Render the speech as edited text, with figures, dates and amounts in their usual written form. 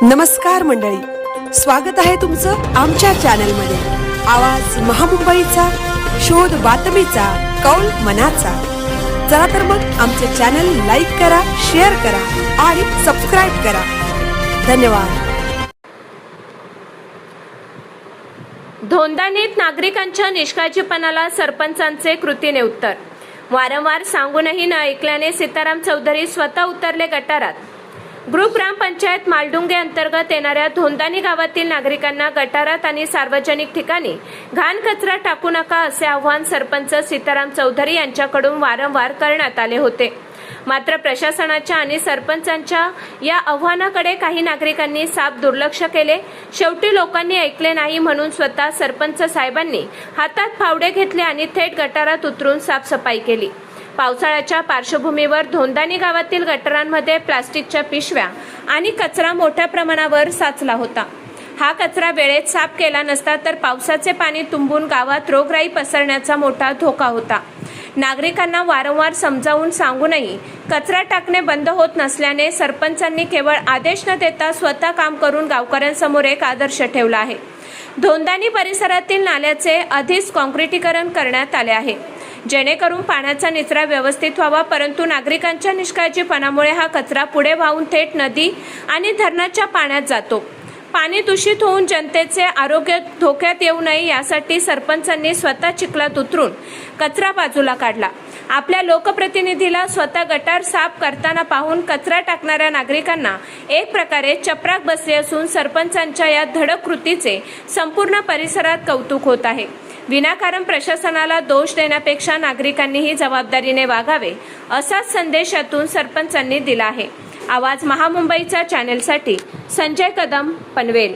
नमस्कार मंडळी, स्वागत आहे तुमचं आमच्या चॅनलमध्ये। आवाज महामुंबईचा, शोध बातमीचा, कौल मनाचा। चला तर मग आमचे चॅनल लाईक करा, शेअर करा आणि सबस्क्राइब करा। धन्यवाद। धोंदानीत नागरिकांच्या निष्काळजीपणाला सरपंचांचे कृतीने उत्तर। वारंवार सांगूनही न ऐकल्याने सीताराम चौधरी स्वतः उतरले गटारात। ग्रुप ग्रामपंचायत मालडुंगे अंतर्गत येणाऱ्या धोंदानी गावातील नागरिकांना गटारात आणि सार्वजनिक ठिकाणी घाण कचरा टाकू नका असे आवाहन सरपंच सीताराम चौधरी यांच्याकडून वारंवार करण्यात आले होते। मात्र प्रशासनाच्या आणि सरपंचांच्या या आव्हानाकडे काही नागरिकांनी साफ दुर्लक्ष केले। शेवटी लोकांनी ऐकले नाही म्हणून स्वतः सरपंच साहेबांनी हातात फावडे घेतले आणि थेट गटारात उतरून साफसफाई केली। पावसाळ्याच्या पार्श्वभूमीवर धोंदानी गावातील गटारांमध्ये प्लास्टिकच्या पिशव्या आणि कचरा मोठ्या प्रमाणावर साचला होता। हा कचरा वेळेत साफ केला नसता तर पावसाचे पाणी तुंबून गावात रोगराई पसरण्याचा मोठा धोका होता। नागरिकांना वारंवार समजावून सांगूनही कचरा टाकणे बंद होत नसल्याने सरपंचांनी केवळ आदेश न देता स्वतः काम करून गावकऱ्यांसमोर एक आदर्श ठेवला आहे। धोंदानी परिसरातील नाल्याचे आधीच काँक्रिटीकरण करण्यात आले आहे, जेणेकरून पाण्याचा निचरा व्यवस्थित व्हावा, परंतु नागरिकांच्या निष्काळजीपणामुळे हा कचरा पुढे वाहून थेट नदी आणि धरणाच्या पाण्यात जातो। पाणी दूषित होऊन जनतेचे आरोग्य धोक्यात येऊ नये यासाठी सरपंचांनी स्वतः चिखलात उतरून कचरा बाजूला काढला। आपल्या लोकप्रतिनिधीला स्वतः गटार साफ करताना पाहून कचरा टाकणाऱ्या नागरिकांना एक प्रकारे चपराक बसली असून सरपंचांच्या या धडक कृतीचे संपूर्ण परिसरात कौतुक होत आहे। विनाकारण प्रशासनाला दोष देण्यापेक्षा नागरिकांनीही जबाबदारीने वागावे असाच संदेश यातून सरपंचांनी दिला आहे। आवाज महामुंबईच्या चॅनेलसाठी संजय कदम, पनवेल।